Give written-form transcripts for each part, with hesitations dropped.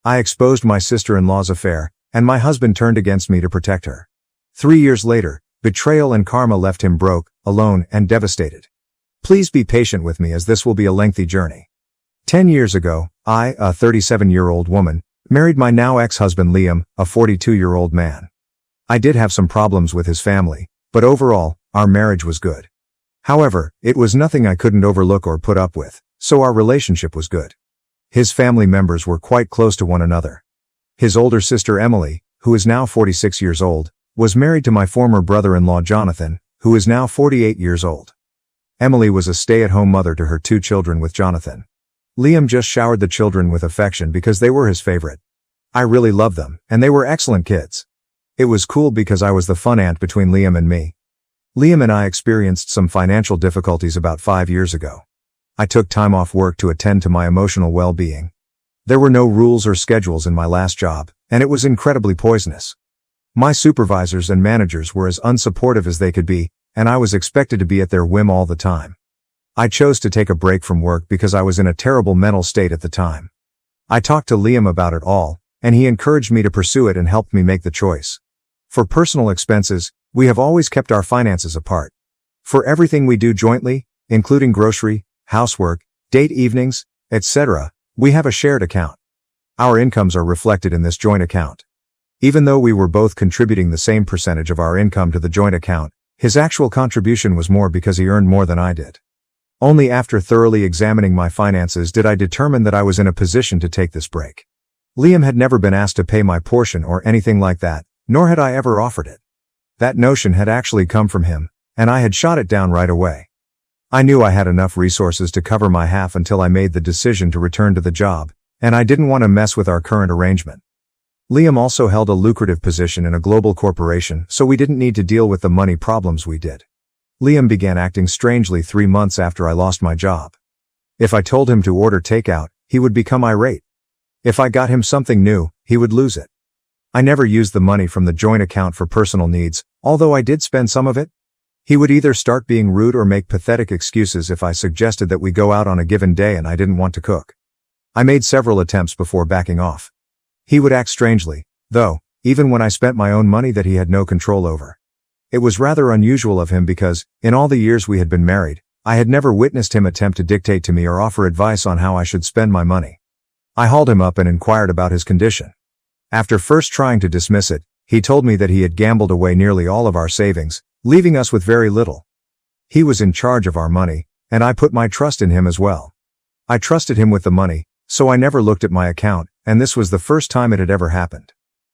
I exposed my sister-in-law's affair, and my husband turned against me to protect her. 3 years later, betrayal and karma left him broke, alone, and devastated. Please be patient with me as this will be a lengthy journey. 10 years ago, I, a 37-year-old woman, married my now ex-husband Liam, a 42-year-old man. I did have some problems with his family, but overall, our marriage was good. However, it was nothing I couldn't overlook or put up with, so our relationship was good. His family members were quite close to one another. His older sister Emily, who is now 46 years old, was married to my former brother-in-law Jonathan, who is now 48 years old. Emily was a stay-at-home mother to her 2 children with Jonathan. Liam just showered the children with affection because they were his favorite. I really loved them, and they were excellent kids. It was cool because I was the fun aunt between Liam and me. Liam and I experienced some financial difficulties about 5 years ago. I took time off work to attend to my emotional well-being. There were no rules or schedules in my last job, and it was incredibly poisonous. My supervisors and managers were as unsupportive as they could be, and I was expected to be at their whim all the time. I chose to take a break from work because I was in a terrible mental state at the time. I talked to Liam about it all, and he encouraged me to pursue it and helped me make the choice. For personal expenses, we have always kept our finances apart. For everything we do jointly, including grocery, housework, date evenings, etc., we have a shared account. Our incomes are reflected in this joint account. Even though we were both contributing the same percentage of our income to the joint account, his actual contribution was more because he earned more than I did. Only after thoroughly examining my finances did I determine that I was in a position to take this break. Liam had never been asked to pay my portion or anything like that, nor had I ever offered it. That notion had actually come from him, and I had shot it down right away. I knew I had enough resources to cover my half until I made the decision to return to the job, and I didn't want to mess with our current arrangement. Liam also held a lucrative position in a global corporation, so we didn't need to deal with the money problems we did. Liam began acting strangely 3 months after I lost my job. If I told him to order takeout, he would become irate. If I got him something new, he would lose it. I never used the money from the joint account for personal needs, although I did spend some of it. He would either start being rude or make pathetic excuses if I suggested that we go out on a given day and I didn't want to cook. I made several attempts before backing off. He would act strangely, though, even when I spent my own money that he had no control over. It was rather unusual of him because, in all the years we had been married, I had never witnessed him attempt to dictate to me or offer advice on how I should spend my money. I hauled him up and inquired about his condition. After first trying to dismiss it, he told me that he had gambled away nearly all of our savings, leaving us with very little. He was in charge of our money, and I put my trust in him as well. I trusted him with the money, so I never looked at my account, and this was the first time it had ever happened.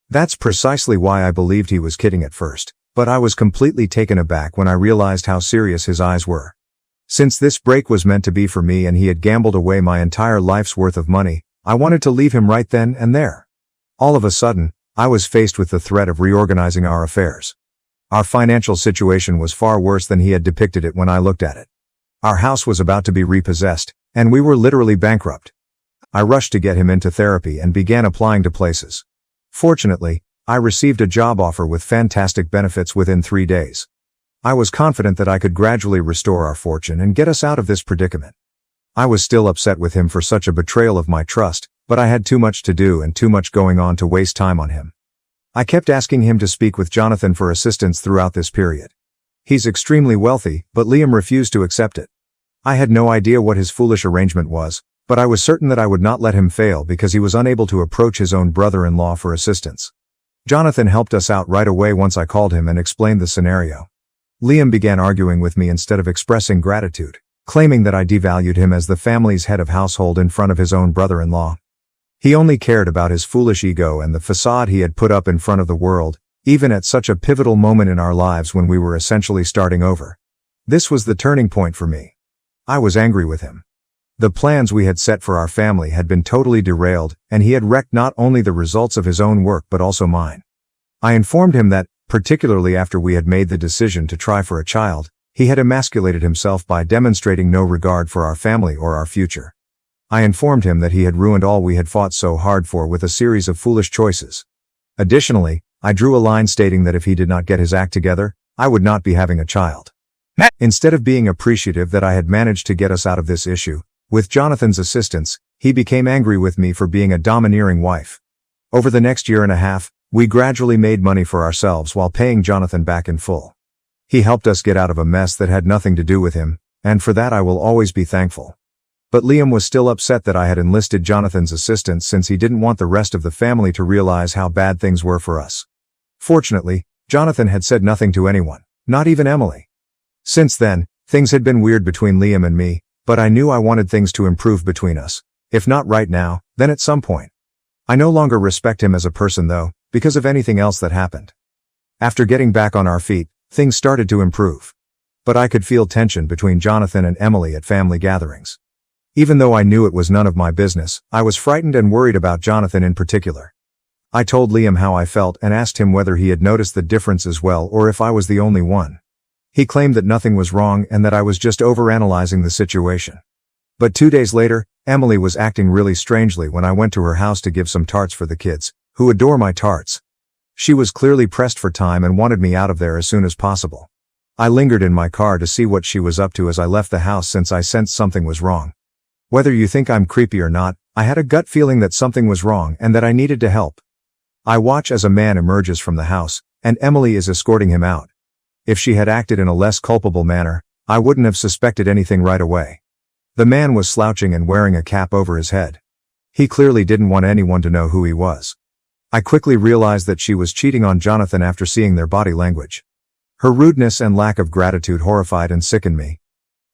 That's precisely why I believed he was kidding at first, but I was completely taken aback when I realized how serious his eyes were. Since this break was meant to be for me and he had gambled away my entire life's worth of money, I wanted to leave him right then and there. All of a sudden, I was faced with the threat of reorganizing our affairs. Our financial situation was far worse than he had depicted it when I looked at it. Our house was about to be repossessed, and we were literally bankrupt. I rushed to get him into therapy and began applying to places. Fortunately, I received a job offer with fantastic benefits within 3 days. I was confident that I could gradually restore our fortune and get us out of this predicament. I was still upset with him for such a betrayal of my trust, but I had too much to do and too much going on to waste time on him. I kept asking him to speak with Jonathan for assistance throughout this period. He's extremely wealthy, but Liam refused to accept it. I had no idea what his foolish arrangement was, but I was certain that I would not let him fail because he was unable to approach his own brother-in-law for assistance. Jonathan helped us out right away once I called him and explained the scenario. Liam began arguing with me instead of expressing gratitude, claiming that I devalued him as the family's head of household in front of his own brother-in-law. He only cared about his foolish ego and the facade he had put up in front of the world, even at such a pivotal moment in our lives when we were essentially starting over. This was the turning point for me. I was angry with him. The plans we had set for our family had been totally derailed, and he had wrecked not only the results of his own work but also mine. I informed him that, particularly after we had made the decision to try for a child, he had emasculated himself by demonstrating no regard for our family or our future. I informed him that he had ruined all we had fought so hard for with a series of foolish choices. Additionally, I drew a line stating that if he did not get his act together, I would not be having a child. Instead of being appreciative that I had managed to get us out of this issue, with Jonathan's assistance, he became angry with me for being a domineering wife. Over the next year and a half, we gradually made money for ourselves while paying Jonathan back in full. He helped us get out of a mess that had nothing to do with him, and for that I will always be thankful. But Liam was still upset that I had enlisted Jonathan's assistance since he didn't want the rest of the family to realize how bad things were for us. Fortunately, Jonathan had said nothing to anyone, not even Emily. Since then, things had been weird between Liam and me, but I knew I wanted things to improve between us. If not right now, then at some point. I no longer respect him as a person though, because of anything else that happened. After getting back on our feet, things started to improve. But I could feel tension between Jonathan and Emily at family gatherings. Even though I knew it was none of my business, I was frightened and worried about Jonathan in particular. I told Liam how I felt and asked him whether he had noticed the difference as well or if I was the only one. He claimed that nothing was wrong and that I was just overanalyzing the situation. But 2 days later, Emily was acting really strangely when I went to her house to give some tarts for the kids, who adore my tarts. She was clearly pressed for time and wanted me out of there as soon as possible. I lingered in my car to see what she was up to as I left the house since I sensed something was wrong. Whether you think I'm creepy or not, I had a gut feeling that something was wrong and that I needed to help. I watch as a man emerges from the house, and Emily is escorting him out. If she had acted in a less culpable manner, I wouldn't have suspected anything right away. The man was slouching and wearing a cap over his head. He clearly didn't want anyone to know who he was. I quickly realized that she was cheating on Jonathan after seeing their body language. Her rudeness and lack of gratitude horrified and sickened me.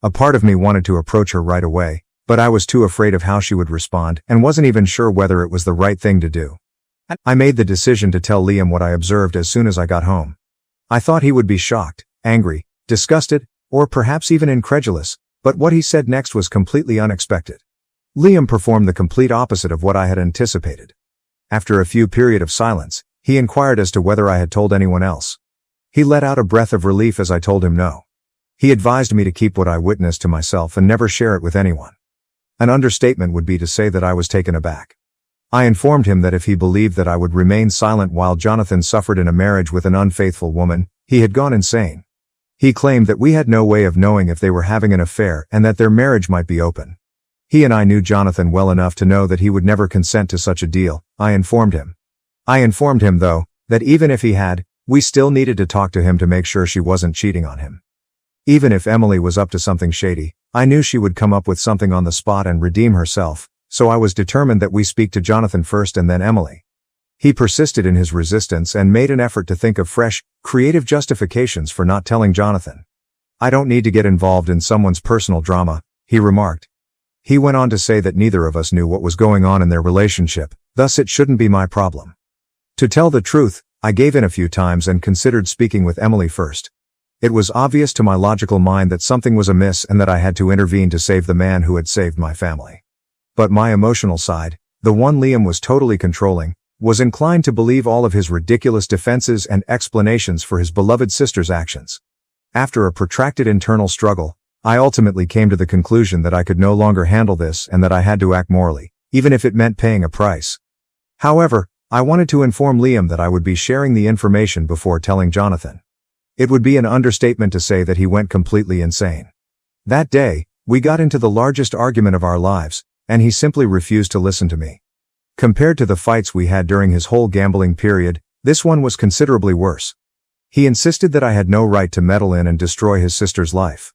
A part of me wanted to approach her right away, but I was too afraid of how she would respond and wasn't even sure whether it was the right thing to do. I made the decision to tell Liam what I observed as soon as I got home. I thought he would be shocked, angry, disgusted, or perhaps even incredulous, but what he said next was completely unexpected. Liam performed the complete opposite of what I had anticipated. After a few period of silence, he inquired as to whether I had told anyone else. He let out a breath of relief as I told him no. He advised me to keep what I witnessed to myself and never share it with anyone. An understatement would be to say that I was taken aback. I informed him that if he believed that I would remain silent while Jonathan suffered in a marriage with an unfaithful woman, he had gone insane. He claimed that we had no way of knowing if they were having an affair and that their marriage might be open. He and I knew Jonathan well enough to know that he would never consent to such a deal, I informed him. I informed him, though, that even if he had, we still needed to talk to him to make sure she wasn't cheating on him. Even if Emily was up to something shady, I knew she would come up with something on the spot and redeem herself, so I was determined that we speak to Jonathan first and then Emily. He persisted in his resistance and made an effort to think of fresh, creative justifications for not telling Jonathan. I don't need to get involved in someone's personal drama, he remarked. He went on to say that neither of us knew what was going on in their relationship, thus it shouldn't be my problem. To tell the truth, I gave in a few times and considered speaking with Emily first. It was obvious to my logical mind that something was amiss and that I had to intervene to save the man who had saved my family. But my emotional side, the one Liam was totally controlling, was inclined to believe all of his ridiculous defenses and explanations for his beloved sister's actions. After a protracted internal struggle, I ultimately came to the conclusion that I could no longer handle this and that I had to act morally, even if it meant paying a price. However, I wanted to inform Liam that I would be sharing the information before telling Jonathan. It would be an understatement to say that he went completely insane. That day, we got into the largest argument of our lives, and he simply refused to listen to me. Compared to the fights we had during his whole gambling period, this one was considerably worse. He insisted that I had no right to meddle in and destroy his sister's life.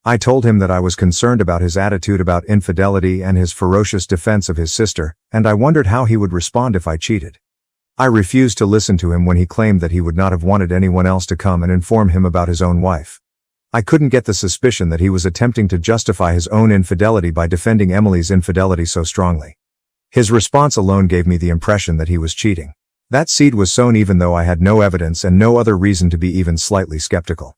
I told him that I was concerned about his attitude about infidelity and his ferocious defense of his sister, and I wondered how he would respond if I cheated. I refused to listen to him when he claimed that he would not have wanted anyone else to come and inform him about his own wife. I couldn't get the suspicion that he was attempting to justify his own infidelity by defending Emily's infidelity so strongly. His response alone gave me the impression that he was cheating. That seed was sown even though I had no evidence and no other reason to be even slightly skeptical.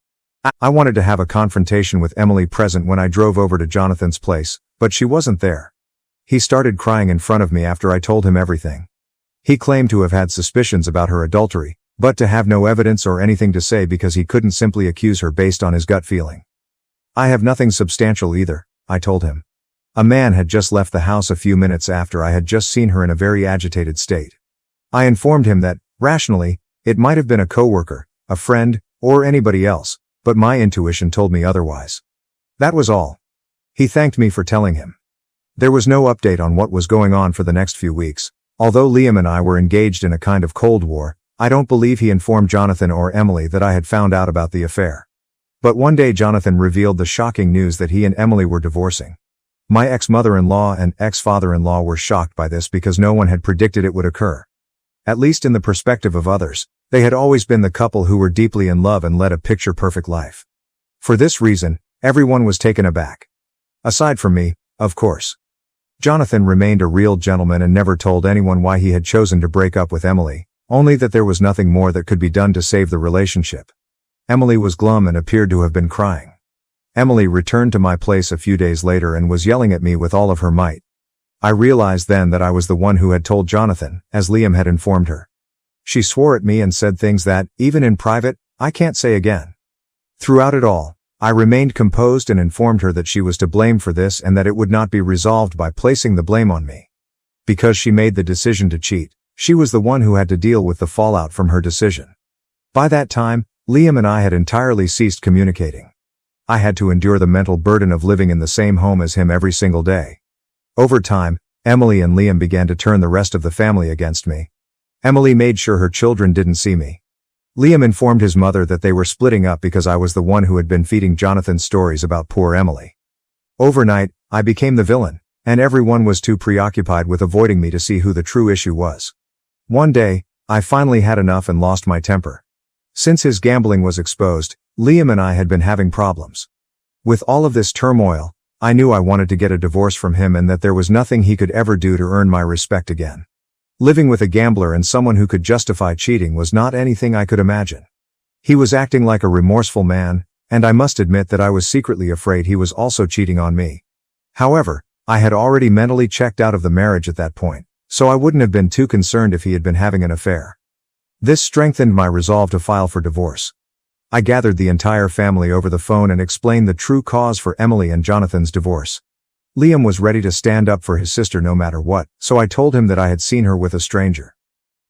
I wanted to have a confrontation with Emily present when I drove over to Jonathan's place, but she wasn't there. He started crying in front of me after I told him everything. He claimed to have had suspicions about her adultery, but to have no evidence or anything to say because he couldn't simply accuse her based on his gut feeling. I have nothing substantial either, I told him. A man had just left the house a few minutes after I had just seen her in a very agitated state. I informed him that, rationally, it might have been a coworker, a friend, or anybody else, but my intuition told me otherwise. That was all. He thanked me for telling him. There was no update on what was going on for the next few weeks. Although Liam and I were engaged in a kind of Cold War, I don't believe he informed Jonathan or Emily that I had found out about the affair. But one day Jonathan revealed the shocking news that he and Emily were divorcing. My ex-mother-in-law and ex-father-in-law were shocked by this because no one had predicted it would occur. At least in the perspective of others, they had always been the couple who were deeply in love and led a picture-perfect life. For this reason, everyone was taken aback. Aside from me, of course. Jonathan remained a real gentleman and never told anyone why he had chosen to break up with Emily, only that there was nothing more that could be done to save the relationship. Emily was glum and appeared to have been crying. Emily returned to my place a few days later and was yelling at me with all of her might. I realized then that I was the one who had told Jonathan, as Liam had informed her. She swore at me and said things that, even in private, I can't say again. Throughout it all, I remained composed and informed her that she was to blame for this and that it would not be resolved by placing the blame on me. Because she made the decision to cheat, she was the one who had to deal with the fallout from her decision. By that time, Liam and I had entirely ceased communicating. I had to endure the mental burden of living in the same home as him every single day. Over time, Emily and Liam began to turn the rest of the family against me. Emily made sure her children didn't see me. Liam informed his mother that they were splitting up because I was the one who had been feeding Jonathan stories about poor Emily. Overnight, I became the villain, and everyone was too preoccupied with avoiding me to see who the true issue was. One day, I finally had enough and lost my temper. Since his gambling was exposed, Liam and I had been having problems. With all of this turmoil, I knew I wanted to get a divorce from him and that there was nothing he could ever do to earn my respect again. Living with a gambler and someone who could justify cheating was not anything I could imagine. He was acting like a remorseful man, and I must admit that I was secretly afraid he was also cheating on me. However, I had already mentally checked out of the marriage at that point, so I wouldn't have been too concerned if he had been having an affair. This strengthened my resolve to file for divorce. I gathered the entire family over the phone and explained the true cause for Emily and Jonathan's divorce. Liam was ready to stand up for his sister no matter what, so I told him that I had seen her with a stranger.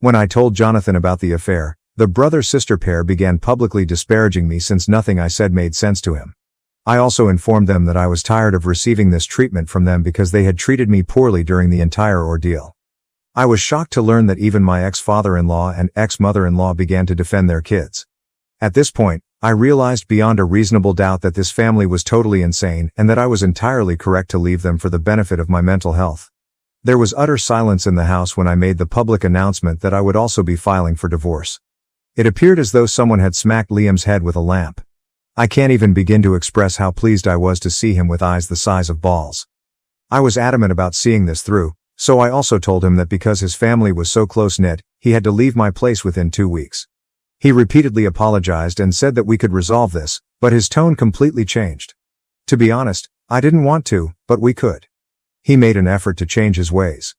When I told Jonathan about the affair, the brother-sister pair began publicly disparaging me since nothing I said made sense to him. I also informed them that I was tired of receiving this treatment from them because they had treated me poorly during the entire ordeal. I was shocked to learn that even my ex-father-in-law and ex-mother-in-law began to defend their kids. At this point, I realized beyond a reasonable doubt that this family was totally insane and that I was entirely correct to leave them for the benefit of my mental health. There was utter silence in the house when I made the public announcement that I would also be filing for divorce. It appeared as though someone had smacked Liam's head with a lamp. I can't even begin to express how pleased I was to see him with eyes the size of balls. I was adamant about seeing this through, so I also told him that because his family was so close-knit, he had to leave my place within 2 weeks. He repeatedly apologized and said that we could resolve this, but his tone completely changed. To be honest, I didn't want to, but we could. He made an effort to change his ways.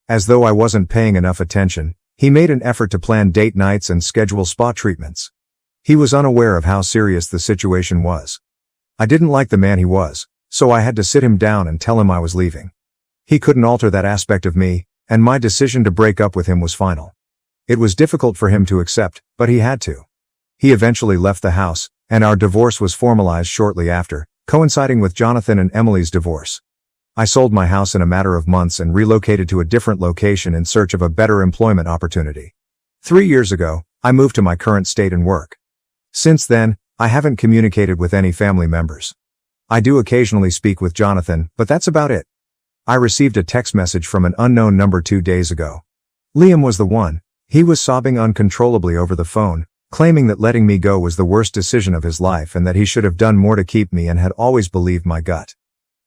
As though I wasn't paying enough attention, he made an effort to plan date nights and schedule spa treatments. He was unaware of how serious the situation was. I didn't like the man he was, so I had to sit him down and tell him I was leaving. He couldn't alter that aspect of me, and my decision to break up with him was final. It was difficult for him to accept, but he had to. He eventually left the house, and our divorce was formalized shortly after, coinciding with Jonathan and Emily's divorce. I sold my house in a matter of months and relocated to a different location in search of a better employment opportunity. 3 years ago, I moved to my current state and work. Since then, I haven't communicated with any family members. I do occasionally speak with Jonathan, but that's about it. I received a text message from an unknown number 2 days ago. Liam was the one. He was sobbing uncontrollably over the phone, claiming that letting me go was the worst decision of his life and that he should have done more to keep me and had always believed my gut.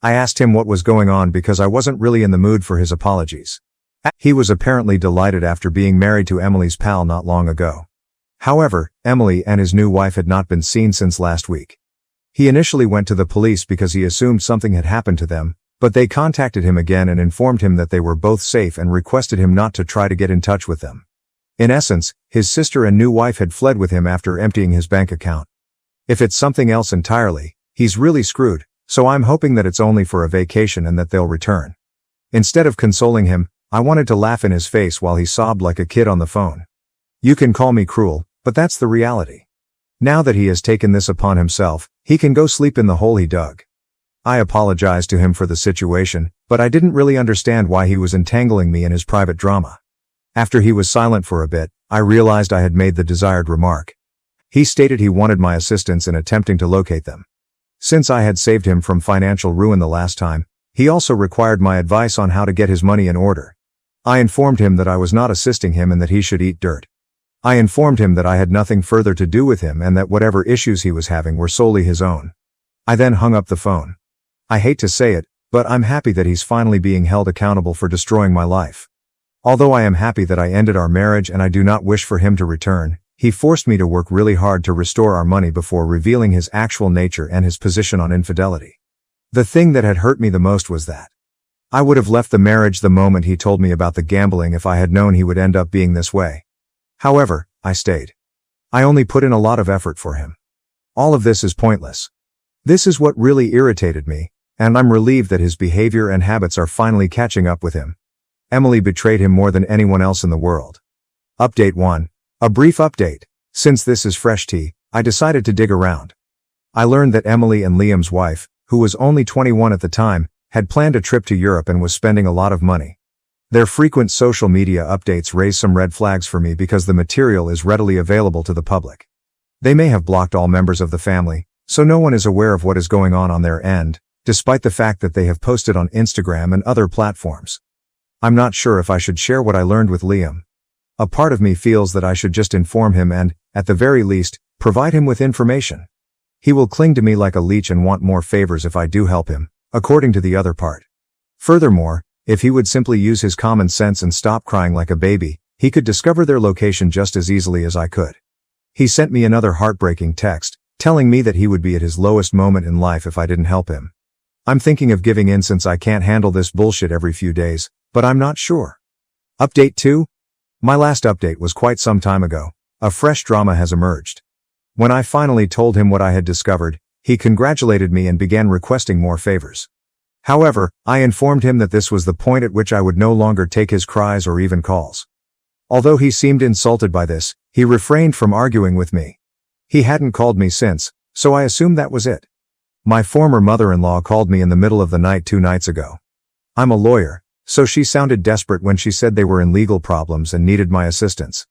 I asked him what was going on because I wasn't really in the mood for his apologies. He was apparently delighted after being married to Emily's pal not long ago. However, Emily and his new wife had not been seen since last week. He initially went to the police because he assumed something had happened to them, but they contacted him again and informed him that they were both safe and requested him not to try to get in touch with them. In essence, his sister and new wife had fled with him after emptying his bank account. If it's something else entirely, he's really screwed, so I'm hoping that it's only for a vacation and that they'll return. Instead of consoling him, I wanted to laugh in his face while he sobbed like a kid on the phone. You can call me cruel, but that's the reality. Now that he has taken this upon himself, he can go sleep in the hole he dug. I apologized to him for the situation, but I didn't really understand why he was entangling me in his private drama. After he was silent for a bit, I realized I had made the desired remark. He stated he wanted my assistance in attempting to locate them. Since I had saved him from financial ruin the last time, he also required my advice on how to get his money in order. I informed him that I was not assisting him and that he should eat dirt. I informed him that I had nothing further to do with him and that whatever issues he was having were solely his own. I then hung up the phone. I hate to say it, but I'm happy that he's finally being held accountable for destroying my life. Although I am happy that I ended our marriage and I do not wish for him to return, he forced me to work really hard to restore our money before revealing his actual nature and his position on infidelity. The thing that had hurt me the most was that I would have left the marriage the moment he told me about the gambling if I had known he would end up being this way. However, I stayed. I only put in a lot of effort for him. All of this is pointless. This is what really irritated me, and I'm relieved that his behavior and habits are finally catching up with him. Emily betrayed him more than anyone else in the world. Update 1. A brief update. Since this is fresh tea, I decided to dig around. I learned that Emily and Liam's wife, who was only 21 at the time, had planned a trip to Europe and was spending a lot of money. Their frequent social media updates raise some red flags for me because the material is readily available to the public. They may have blocked all members of the family, so no one is aware of what is going on their end, despite the fact that they have posted on Instagram and other platforms. I'm not sure if I should share what I learned with Liam. A part of me feels that I should just inform him and, at the very least, provide him with information. He will cling to me like a leech and want more favors if I do help him, according to the other part. Furthermore, if he would simply use his common sense and stop crying like a baby, he could discover their location just as easily as I could. He sent me another heartbreaking text, telling me that he would be at his lowest moment in life if I didn't help him. I'm thinking of giving in since I can't handle this bullshit every few days, but I'm not sure. Update 2. My last update was quite some time ago. A fresh drama has emerged. When I finally told him what I had discovered, he congratulated me and began requesting more favors. However, I informed him that this was the point at which I would no longer take his cries or even calls. Although he seemed insulted by this, he refrained from arguing with me. He hadn't called me since, so I assumed that was it. My former mother-in-law called me in the middle of the night 2 nights ago. I'm a lawyer, so she sounded desperate when she said they were in legal problems and needed my assistance.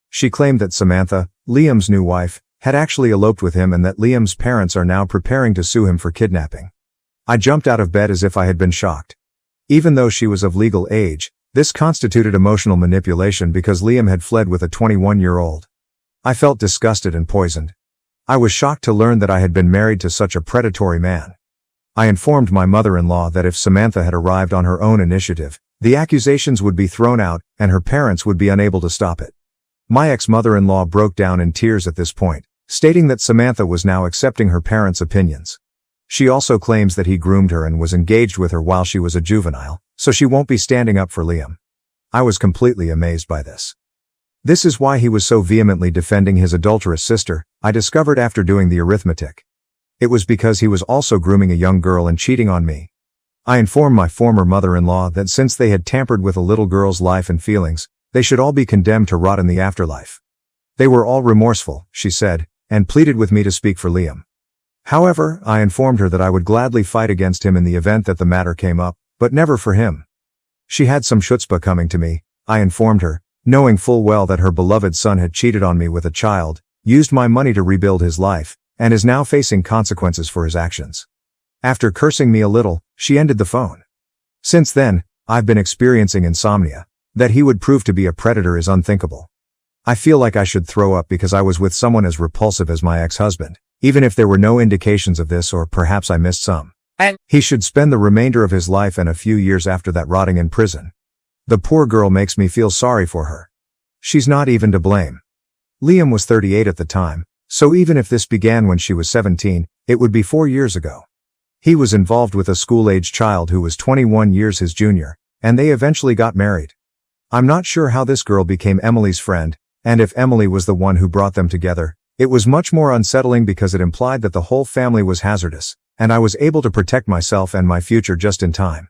She claimed that Samantha, Liam's new wife, had actually eloped with him and that Liam's parents are now preparing to sue him for kidnapping. I jumped out of bed as if I had been shocked. Even though she was of legal age, this constituted emotional manipulation because Liam had fled with a 21-year-old. I felt disgusted and poisoned. I was shocked to learn that I had been married to such a predatory man. I informed my mother-in-law that if Samantha had arrived on her own initiative, the accusations would be thrown out and her parents would be unable to stop it. My ex-mother-in-law broke down in tears at this point, stating that Samantha was now accepting her parents' opinions. She also claims that he groomed her and was engaged with her while she was a juvenile, so she won't be standing up for Liam. I was completely amazed by this. This is why he was so vehemently defending his adulterous sister, I discovered after doing the arithmetic. It was because he was also grooming a young girl and cheating on me. I informed my former mother-in-law that since they had tampered with a little girl's life and feelings, they should all be condemned to rot in the afterlife. They were all remorseful, she said, and pleaded with me to speak for Liam. However, I informed her that I would gladly fight against him in the event that the matter came up, but never for him. She had some chutzpah coming to me, I informed her, knowing full well that her beloved son had cheated on me with a child, used my money to rebuild his life, and is now facing consequences for his actions. After cursing me a little, she ended the phone. Since then, I've been experiencing insomnia. That he would prove to be a predator is unthinkable. I feel like I should throw up because I was with someone as repulsive as my ex-husband, even if there were no indications of this or perhaps I missed some. He should spend the remainder of his life and a few years after that rotting in prison. The poor girl makes me feel sorry for her. She's not even to blame. Liam was 38 at the time, so even if this began when she was 17, it would be 4 years ago. He was involved with a school-age child who was 21 years his junior, and they eventually got married. I'm not sure how this girl became Emily's friend, and if Emily was the one who brought them together. It was much more unsettling because it implied that the whole family was hazardous, and I was able to protect myself and my future just in time.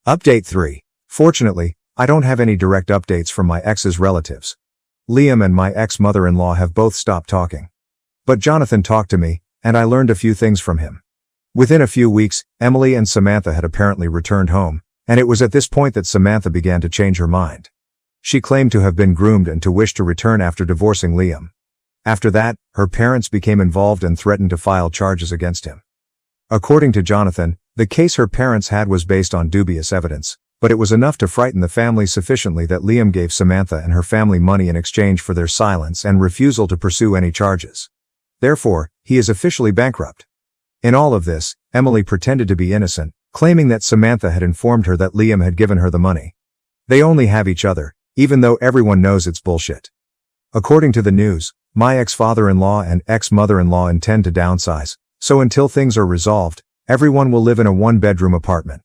Update 3. Fortunately, I don't have any direct updates from my ex's relatives. Liam and my ex-mother-in-law have both stopped talking. But Jonathan talked to me, and I learned a few things from him. Within a few weeks, Emily and Samantha had apparently returned home, and it was at this point that Samantha began to change her mind. She claimed to have been groomed and to wish to return after divorcing Liam. After that, her parents became involved and threatened to file charges against him. According to Jonathan, the case her parents had was based on dubious evidence, but it was enough to frighten the family sufficiently that Liam gave Samantha and her family money in exchange for their silence and refusal to pursue any charges. Therefore, he is officially bankrupt. In all of this, Emily pretended to be innocent, claiming that Samantha had informed her that Liam had given her the money. They only have each other, even though everyone knows it's bullshit. According to the news, my ex-father-in-law and ex-mother-in-law intend to downsize, so until things are resolved, everyone will live in a one-bedroom apartment.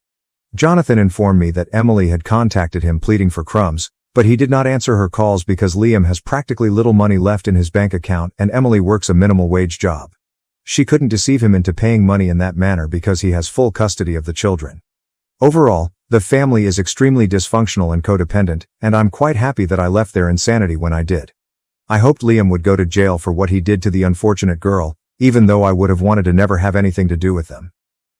Jonathan informed me that Emily had contacted him pleading for crumbs, but he did not answer her calls because Liam has practically little money left in his bank account and Emily works a minimum wage job. She couldn't deceive him into paying money in that manner because he has full custody of the children. Overall, the family is extremely dysfunctional and codependent, and I'm quite happy that I left their insanity when I did. I hoped Liam would go to jail for what he did to the unfortunate girl, even though I would have wanted to never have anything to do with them.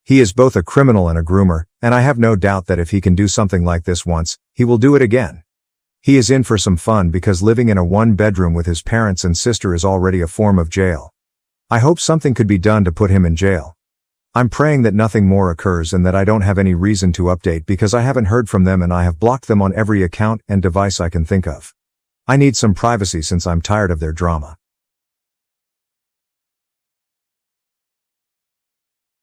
He is both a criminal and a groomer, and I have no doubt that if he can do something like this once, he will do it again. He is in for some fun because living in a one-bedroom with his parents and sister is already a form of jail. I hope something could be done to put him in jail. I'm praying that nothing more occurs and that I don't have any reason to update because I haven't heard from them and I have blocked them on every account and device I can think of. I need some privacy since I'm tired of their drama.